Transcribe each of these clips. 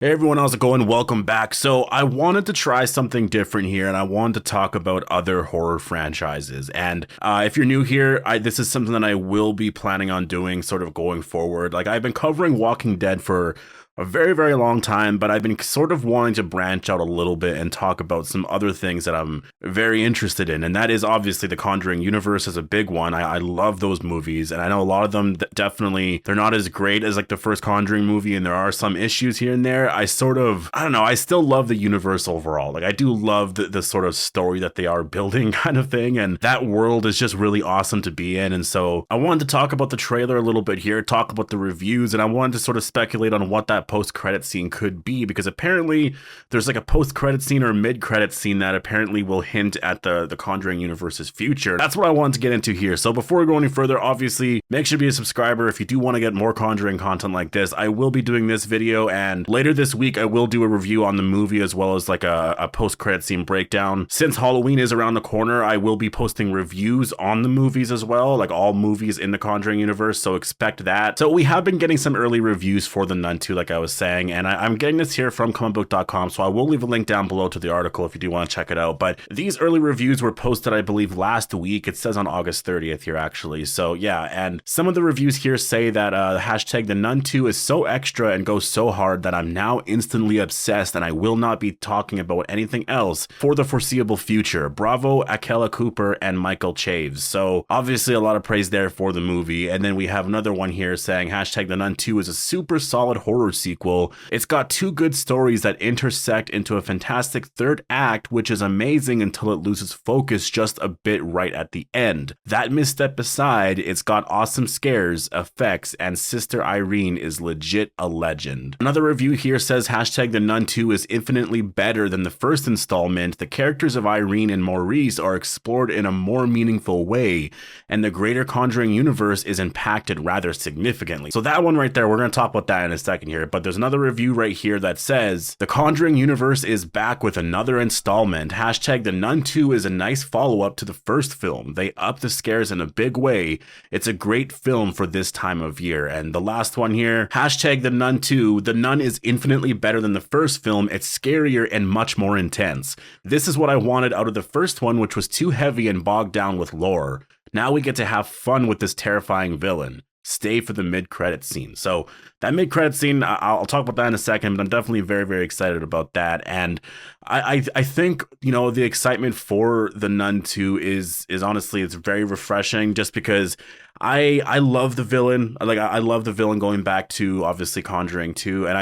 Hey everyone, how's it going? Welcome back. So I wanted to try something different here and I wanted to talk about other horror franchises. And if you're new here, this is something that I will be planning on doing sort of going forward. Like I've been covering Walking Dead for a very, very long time, but I've been sort of wanting to branch out a little bit and talk about some other things that I'm very interested in. And that is obviously the Conjuring universe is a big one. I love those movies, and I know a lot of them definitely, they're not as great as like the first Conjuring movie, and there are some issues here and there. I don't know, I still love the universe overall. Like I do love the sort of story that they are building kind of thing, and that world is just really awesome to be in. And so I wanted to talk about the trailer a little bit here, talk about the reviews, and I wanted to sort of speculate on what that post-credit scene could be, because apparently there's like a post-credit scene or mid-credit scene that apparently will hint at the Conjuring universe's future. That's what I wanted to get into here. So before we go any further, obviously make sure to be a subscriber if you do want to get more Conjuring content like this. I will be doing this video, and later this week I will do a review on the movie as well as like a post-credit scene breakdown. Since Halloween is around the corner, I will be posting reviews on the movies as well, like all movies in the Conjuring universe, so expect that. So we have been getting some early reviews for The Nun 2, like I was saying, and I'm getting this here from comicbook.com, so I will leave a link down below to the article if you do want to check it out. But these early reviews were posted, I believe, last week. It says on August 30th here, actually. So yeah, and some of the reviews here say that hashtag The Nun 2 is so extra and goes so hard that I'm now instantly obsessed and I will not be talking about anything else for the foreseeable future. Bravo, Akela Cooper and Michael Chaves. So obviously a lot of praise there for the movie. And then we have another one here saying hashtag The Nun 2 is a super solid horror sequel. It's got two good stories that intersect into a fantastic third act, which is amazing until it loses focus just a bit right at the end. That misstep aside, it's got awesome scares, effects, and Sister Irene is legit a legend. Another review here says hashtag The Nun 2 is infinitely better than the first installment. The characters of Irene and Maurice are explored in a more meaningful way, and the greater Conjuring universe is impacted rather significantly. So that one right there, we're going to talk about that in a second here, but there's another review right here that says the Conjuring universe is back with another installment. Hashtag The Nun 2 is a nice follow-up to the first film. They up the scares in a big way. It's a great film for this time of year. And the last one here, hashtag The Nun 2. The Nun is infinitely better than the first film. It's scarier and much more intense. This is what I wanted out of the first one, which was too heavy and bogged down with lore. Now we get to have fun with this terrifying villain. Stay for the mid-credit scene. So that mid-credit scene, I'll talk about that in a second, but I'm definitely very, very excited about that. And I think, you know, the excitement for The Nun 2 is honestly, it's very refreshing, just because I love the villain. Like I love the villain going back to obviously Conjuring 2, and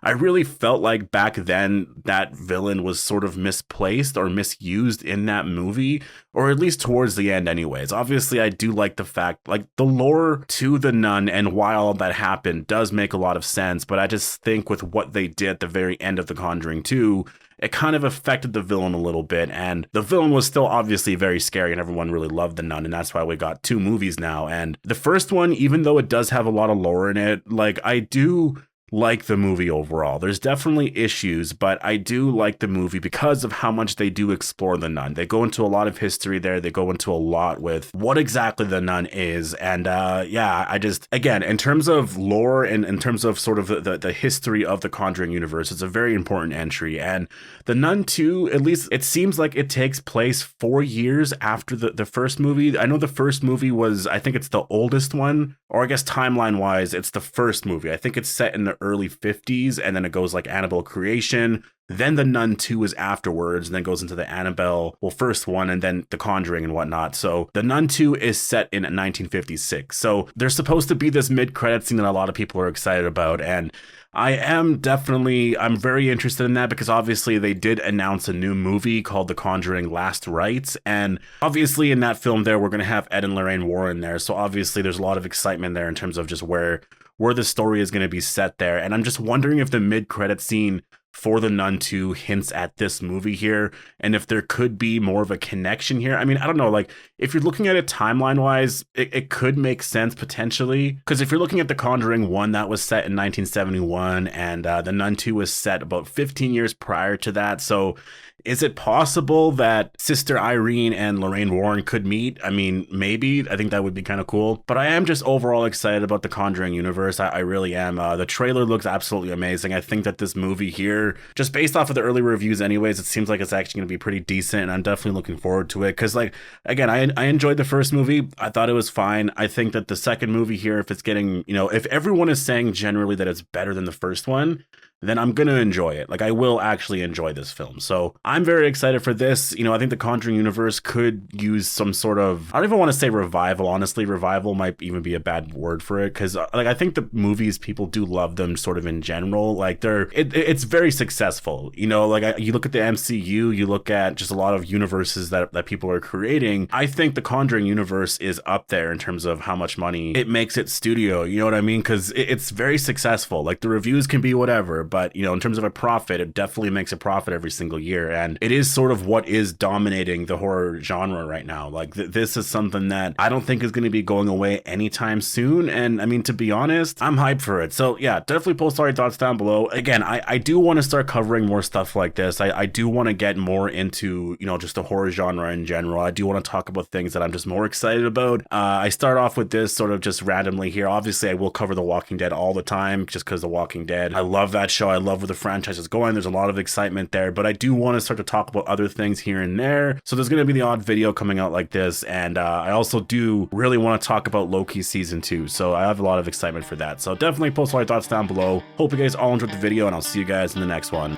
I really felt like back then that villain was sort of misplaced or misused in that movie, or at least towards the end anyways. Obviously, I do like the fact, like the lore to The Nun and why all that happened does make a lot of sense, but I just think with what they did at the very end of The Conjuring 2, it kind of affected the villain a little bit, and the villain was still obviously very scary and everyone really loved The Nun, and that's why we got two movies now. And the first one, even though it does have a lot of lore in it, like I do like the movie overall. There's definitely issues, but I do like the movie because of how much they do explore the nun. They go into a lot of history there. They go into a lot with what exactly the nun is. And yeah, I just, again, in terms of lore and in terms of sort of the history of the Conjuring universe, it's a very important entry. And The Nun 2, at least it seems like it takes place 4 years after the first movie. I know the first movie was, I think it's the oldest one, or I guess timeline wise, it's the first movie. I think it's set in the early 50s, and then it goes like Annabelle Creation, then The Nun 2 is afterwards, and then goes into the Annabelle, well, first one, and then The Conjuring and whatnot. So The Nun 2 is set in 1956. So there's supposed to be this mid-credit scene that a lot of people are excited about, and I'm very interested in that, because obviously they did announce a new movie called The Conjuring Last Rites, and obviously in that film there, we're going to have Ed and Lorraine Warren there, so obviously there's a lot of excitement there in terms of just where the story is going to be set there. And I'm just wondering if the mid-credit scene for The Nun 2 hints at this movie here, and if there could be more of a connection here. I mean, I don't know, like, if you're looking at it timeline-wise, it could make sense potentially, because if you're looking at The Conjuring 1, that was set in 1971, and The Nun 2 was set about 15 years prior to that, so is it possible that Sister Irene and Lorraine Warren could meet? I mean, maybe. I think that would be kind of cool. But I am just overall excited about the Conjuring universe. I really am. The trailer looks absolutely amazing. I think that this movie here, just based off of the early reviews anyways, it seems like it's actually going to be pretty decent, and I'm definitely looking forward to it. Because, like, again, I enjoyed the first movie. I thought it was fine. I think that the second movie here, if it's getting, you know, if everyone is saying generally that it's better than the first one, then I'm going to enjoy it. Like, I will actually enjoy this film. So I'm very excited for this. You know, I think the Conjuring universe could use some sort of, I don't even want to say revival. Honestly, revival might even be a bad word for it. Cause like, I think the movies, people do love them sort of in general. Like it's very successful. You know, like you look at the MCU, you look at just a lot of universes that people are creating. I think the Conjuring universe is up there in terms of how much money it makes its studio. You know what I mean? Cause it's very successful. Like the reviews can be whatever, but you know, in terms of a profit, it definitely makes a profit every single year, and it is sort of what is dominating the horror genre right now. Like this is something that I don't think is going to be going away anytime soon, and I mean, to be honest, I'm hyped for it. So yeah, definitely post all your thoughts down below. Again, I do want to start covering more stuff like this. I do want to get more into, you know, just the horror genre in general. I do want to talk about things that I'm just more excited about. I start off with this sort of just randomly here. Obviously, I will cover The Walking Dead all the time, just because The Walking Dead, I love that show. I love where the franchise is going. There's a lot of excitement there, but I do want to start to talk about other things here and there. So there's going to be the odd video coming out like this, and I also do really want to talk about Loki season 2. So I have a lot of excitement for that. So definitely post all your thoughts down below. Hope you guys all enjoyed the video, and I'll see you guys in the next one.